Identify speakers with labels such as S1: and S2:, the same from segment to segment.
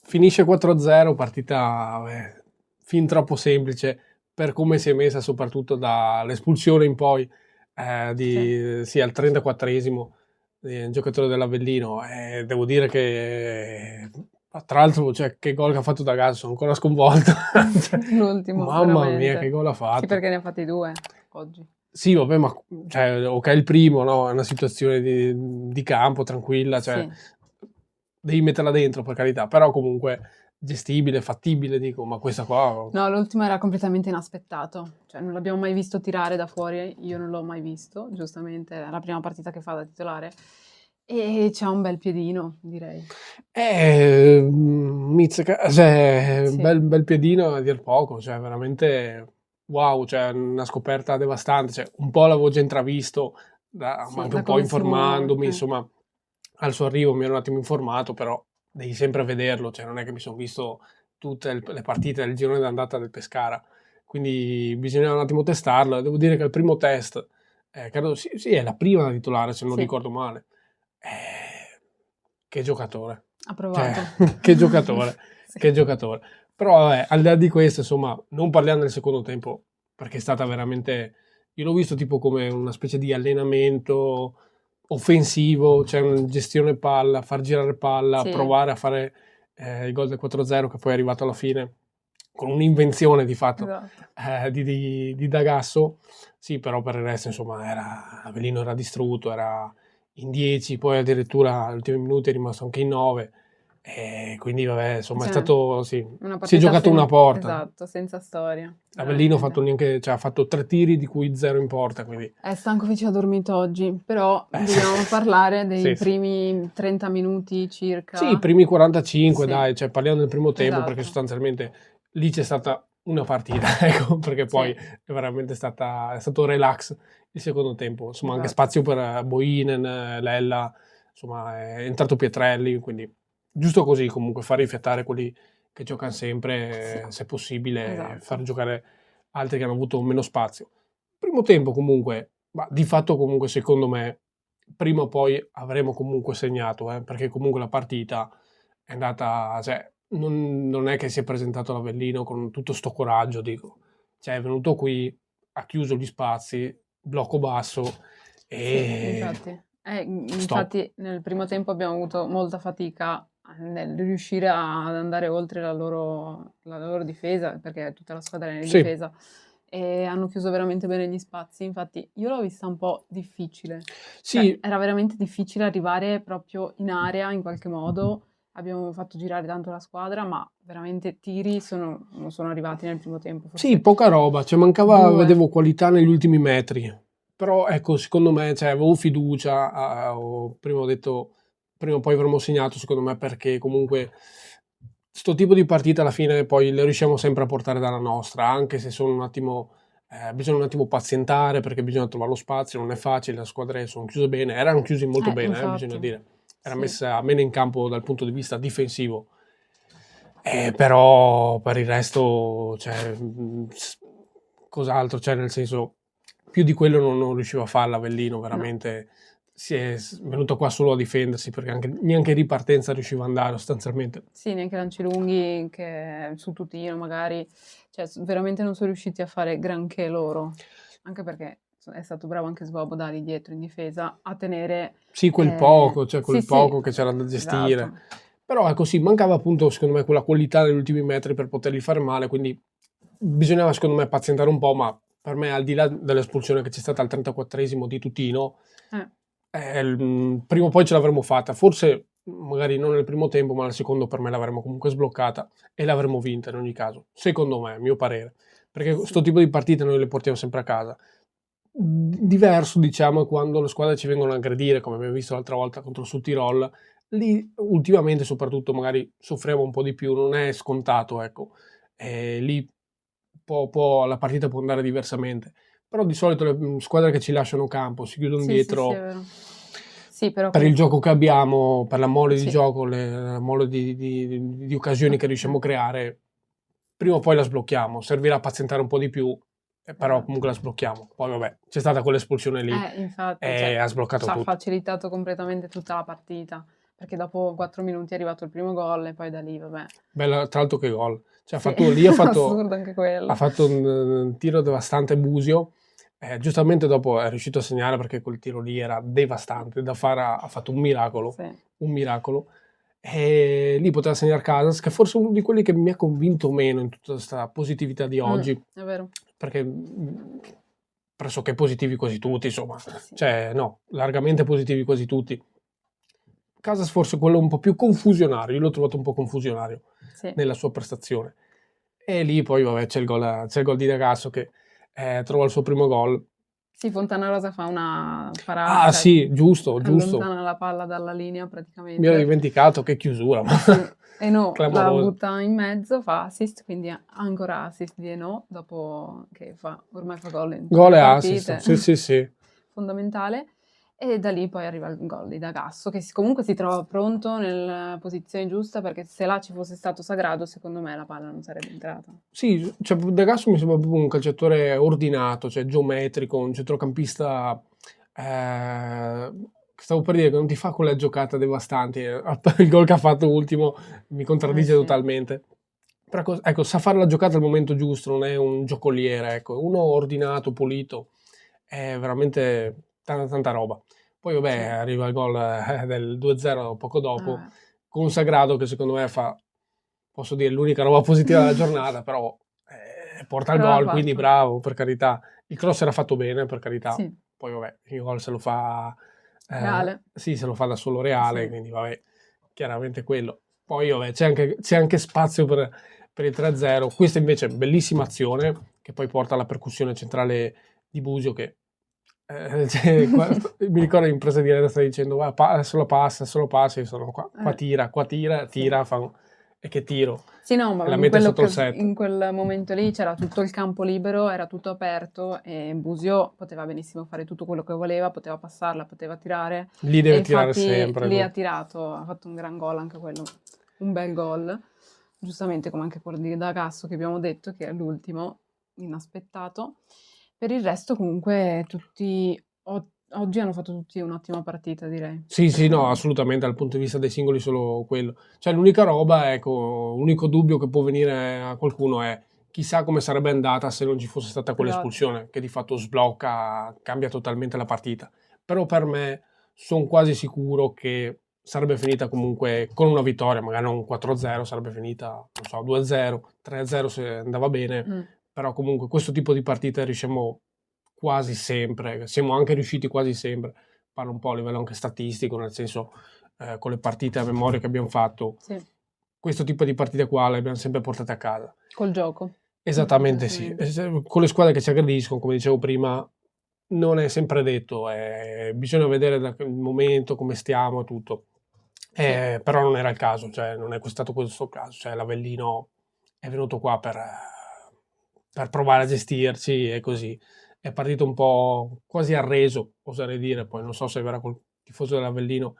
S1: finisce 4-0, partita fin troppo semplice per come si è messa, soprattutto dall'espulsione in poi, sì, al 34esimo, il giocatore dell'Avellino. Devo dire che, tra l'altro, cioè, che gol che ha fatto D'Agasso, sono ancora sconvolto. Cioè,
S2: L'ultimo,
S1: mamma mia, che
S2: veramente.
S1: gol ha fatto.
S2: Sì, perché ne ha fatti 2 oggi.
S1: Sì, vabbè, ma cioè, ok, il primo, no? È una situazione di campo tranquilla, cioè,
S2: Sì.
S1: devi metterla dentro, per carità, però comunque gestibile, fattibile, dico, ma questa qua...
S2: No, l'ultimo era completamente inaspettato, cioè non l'abbiamo mai visto tirare da fuori, io non l'ho mai visto, giustamente è la prima partita che fa da titolare e c'ha un bel piedino, direi.
S1: Mizzica, cioè,
S2: Sì,
S1: bel piedino a dir poco, cioè, veramente wow, cioè, una scoperta devastante, cioè, un po' l'avevo già intravisto, ma
S2: sì,
S1: anche un
S2: da
S1: po'
S2: come si muove.
S1: informandomi, insomma, al suo arrivo mi ero un attimo informato, però devi sempre vederlo, cioè, non è che mi sono visto tutte le partite del girone d'andata del Pescara, quindi bisognava un attimo testarlo, devo dire che il primo test, credo, sì, è la prima da titolare, se non
S2: Sì,
S1: ricordo male. Eh, che giocatore.
S2: ha
S1: Cioè,
S2: provato.
S1: che giocatore,
S2: Sì.
S1: che giocatore. Però vabbè, al di là di questo, insomma, non parliamo del secondo tempo, perché è stata veramente... Io l'ho visto tipo come una specie di allenamento offensivo, cioè una gestione palla, far girare palla,
S2: Sì,
S1: provare a fare il gol del 4-0 che poi è arrivato alla fine, con un'invenzione di fatto
S2: esatto.
S1: di D'Agasso. Sì, però per il resto, insomma, Avellino era distrutto, era in 10, poi addirittura agli ultimi minuti è rimasto anche in 9. E quindi, vabbè, insomma, è
S2: Cioè,
S1: stato, sì,
S2: una
S1: si è
S2: partita
S1: giocato una porta.
S2: esatto, senza storia,
S1: Avellino ha fatto,
S2: veramente.
S1: cioè, ha fatto 3 tiri, di cui 0 in porta, quindi...
S2: Stankovic ha dormito oggi, però
S1: eh,
S2: dobbiamo parlare dei
S1: sì, sì.
S2: primi 30 minuti
S1: Sì, i
S2: circa.
S1: primi 45,
S2: Sì,
S1: dai, cioè, parliamo del primo tempo, perché
S2: esatto.
S1: sostanzialmente lì c'è stata una partita, ecco, perché poi
S2: Sì,
S1: è veramente è stato relax il secondo tempo. Insomma, anche
S2: esatto.
S1: spazio per Boinen, Lella, insomma, è entrato Pietrelli, quindi giusto così comunque far rifiatare quelli che giocano
S2: Sì,
S1: sempre, se possibile, far
S2: esatto.
S1: giocare altri che hanno avuto meno spazio. Primo tempo comunque, ma di fatto comunque secondo me prima o poi avremo comunque segnato, perché comunque la partita è andata, cioè, non è che si è presentato l'Avellino con tutto sto coraggio, dico. Cioè, è venuto qui, ha chiuso gli spazi, blocco basso
S2: Sì,
S1: e
S2: infatti.
S1: stop.
S2: Infatti nel primo tempo abbiamo avuto molta fatica nel riuscire ad andare oltre la loro difesa, perché tutta la squadra era in
S1: Sì,
S2: difesa, e hanno chiuso veramente bene gli spazi. Infatti io l'ho vista un po' difficile, cioè
S1: sì,
S2: era veramente difficile arrivare proprio in area in qualche modo. Abbiamo fatto girare tanto la squadra, ma veramente tiri non sono arrivati nel primo tempo,
S1: sì,
S2: forse
S1: poca roba, cioè mancava,
S2: 2.
S1: vedevo qualità negli ultimi metri, però ecco, secondo me, cioè, avevo fiducia, prima ho detto, prima o poi avremmo segnato, secondo me, perché comunque sto tipo di partita alla fine poi le riusciamo sempre a portare dalla nostra, anche se sono un attimo, bisogna un attimo pazientare, perché bisogna trovare lo spazio, non è facile, le squadre sono chiuse bene, erano chiusi molto bene, bisogna
S2: Infatti,
S1: dire, era
S2: sì.
S1: messa bene in campo dal punto di vista difensivo. Però per il resto, cioè, cos'altro? Cioè, nel senso, più di quello non riusciva a farla Avellino,
S2: No.
S1: veramente si è venuto qua solo a difendersi, perché neanche in ripartenza riusciva ad andare sostanzialmente.
S2: Sì, neanche lanci lunghi che sul tutino magari, cioè veramente non sono riusciti a fare granché loro, anche perché è stato bravo anche Svoboda lì dietro in difesa a tenere...
S1: Sì, quel poco, cioè
S2: sì,
S1: quel
S2: sì,
S1: poco che c'era da gestire.
S2: esatto.
S1: Però è così, mancava appunto secondo me quella qualità negli ultimi metri per poterli fare male, quindi bisognava secondo me pazientare un po', ma per me al di là dell'espulsione che c'è stata al 34esimo di Tutino,
S2: Eh,
S1: prima o poi ce l'avremmo fatta, forse magari non nel primo tempo, ma nel secondo per me l'avremmo comunque sbloccata e l'avremmo vinta in ogni caso, secondo me, a mio parere, perché questo
S2: sì,
S1: tipo di partite noi le portiamo sempre a casa. Diverso, diciamo, è quando le squadre ci vengono a aggredire, come abbiamo visto l'altra volta contro il Sud Tirol. Lì ultimamente, soprattutto, magari soffriamo un po' di più, non è scontato, ecco. Lì la partita può andare diversamente. Però di solito le squadre che ci lasciano campo si chiudono
S2: sì, sì, sì, è
S1: dietro
S2: vero. Sì, però
S1: per il
S2: comunque,
S1: gioco che abbiamo, per la mole di
S2: sì,
S1: gioco, la mole di occasioni che riusciamo a
S2: eh,
S1: creare, prima o poi la sblocchiamo. Servirà pazientare un po' di più, però comunque
S2: esatto.
S1: la sblocchiamo. Poi vabbè, c'è stata quell'espulsione lì
S2: Infatti,
S1: e
S2: cioè,
S1: ha sbloccato
S2: ci ha
S1: tutto.
S2: facilitato completamente tutta la partita. perché dopo 4 minuti è arrivato il primo gol e poi da lì, vabbè.
S1: Bella, tra l'altro che gol. Cioè,
S2: Sì,
S1: lì
S2: assurdo anche
S1: ha
S2: quello.
S1: fatto un tiro devastante Busio. Giustamente dopo è riuscito a segnare perché quel tiro lì era devastante. Da fare ha fatto un miracolo.
S2: Sì.
S1: Un miracolo. E lì poteva segnare Casas, che forse è uno di quelli che mi ha convinto meno in tutta questa positività di oggi.
S2: È vero.
S1: Perché pressoché positivi quasi tutti, insomma.
S2: Sì.
S1: Cioè, no, largamente positivi quasi tutti. Casas forse quello un po' più confusionario, io l'ho trovato un po' confusionario
S2: Sì.
S1: nella sua prestazione. E lì poi vabbè, c'è il gol di D'Agasso che trova il suo primo gol.
S2: Sì, Fontanarosa fa una parata.
S1: Ah sì, giusto.
S2: Allontana la palla dalla linea praticamente.
S1: Mi ero dimenticato, che chiusura.
S2: E no, la
S1: Clamoroso.
S2: butta in mezzo, fa assist, quindi ancora assist di Eno, dopo che ormai fa gol in tutte
S1: Gol
S2: le
S1: e
S2: partite.
S1: assist, sì.
S2: Fondamentale. E da lì poi arriva il gol di D'Agasso, che comunque si trova pronto nella posizione giusta, perché se là ci fosse stato Sagrado, secondo me la palla non sarebbe entrata.
S1: Sì, cioè D'Agasso mi sembra proprio un calciatore ordinato, cioè geometrico, un centrocampista, stavo per dire che non ti fa quella giocata devastante, il gol che ha fatto ultimo mi contraddice
S2: Sì.
S1: totalmente. Però ecco, sa fare la giocata al momento giusto, non è un giocoliere, ecco, uno ordinato, pulito, è veramente tanta roba. Poi vabbè,
S2: Sì.
S1: arriva il gol del 2-0 poco dopo, con un Sagrado che secondo me fa, posso dire, l'unica roba positiva della giornata, però porta il
S2: Però l'ha
S1: gol, quindi
S2: fatto.
S1: bravo, per carità. Il cross era fatto bene, per carità.
S2: Sì.
S1: Poi vabbè, il gol se lo fa
S2: Reale.
S1: sì, se lo fa da solo Reale,
S2: Sì.
S1: quindi vabbè, chiaramente quello. Poi vabbè, c'è anche spazio per il 3-0. Questa invece è bellissima azione che poi porta alla percussione centrale di Busio che mi ricordo in presa diretta stai dicendo solo passa, io sono qua tira,
S2: Sì.
S1: e che tiro.
S2: Sì, no, ma
S1: e la mette sotto il set.
S2: in quel momento lì c'era tutto il campo libero, era tutto aperto e Busio poteva benissimo fare tutto quello che voleva, poteva passarla, poteva tirare.
S1: Lì deve
S2: E
S1: tirare
S2: infatti
S1: sempre.
S2: lì ha tirato, ha fatto un gran gol anche quello, un bel gol, giustamente come anche quello di D'Agasso che abbiamo detto, che è l'ultimo, inaspettato. Per il resto comunque tutti, oggi hanno fatto tutti un'ottima partita, direi.
S1: Sì, no, assolutamente, dal punto di vista dei singoli solo quello. Cioè l'unica roba, ecco, l'unico dubbio che può venire a qualcuno è chissà come sarebbe andata se non ci fosse stata quell'espulsione, che di fatto sblocca, cambia totalmente la partita. Però per me sono quasi sicuro che sarebbe finita comunque con una vittoria, magari non 4-0, sarebbe finita, non so, 2-0, 3-0 se andava bene, però comunque questo tipo di partite riusciamo quasi sempre, siamo anche riusciti quasi sempre, parlo un po' a livello anche statistico, nel senso con le partite a memoria che abbiamo fatto,
S2: Sì.
S1: questo tipo di partite qua le abbiamo sempre portate a casa.
S2: Col gioco.
S1: Esattamente sì, con le squadre che ci aggrediscono, come dicevo prima, non è sempre detto, bisogna vedere dal momento, come stiamo e tutto. Però non era il caso, cioè non è stato questo caso, cioè l'Avellino è venuto qua per provare a gestirci e così. È partito un po' quasi arreso, oserei dire, poi non so se verrà col tifoso dell'Avellino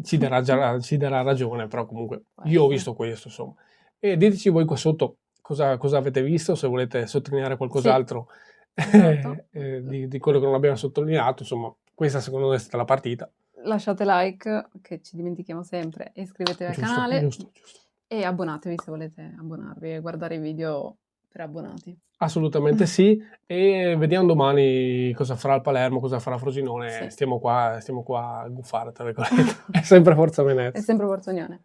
S1: ci darà ragione, però comunque io ho visto questo, insomma. E diteci voi qua sotto cosa avete visto, se volete sottolineare qualcos'altro
S2: Esatto.
S1: di quello che non abbiamo sottolineato, insomma, questa secondo me è stata la partita.
S2: Lasciate like, che ci dimentichiamo sempre, e iscrivetevi al canale.
S1: Giusto.
S2: E abbonatevi se volete abbonarvi e guardare i video per abbonati.
S1: Assolutamente sì, e vediamo domani cosa farà il Palermo, cosa farà Frosinone.
S2: Sì.
S1: Stiamo qua a guffare, tra virgolette. È sempre Forza Venezia.
S2: È sempre Forza Unione.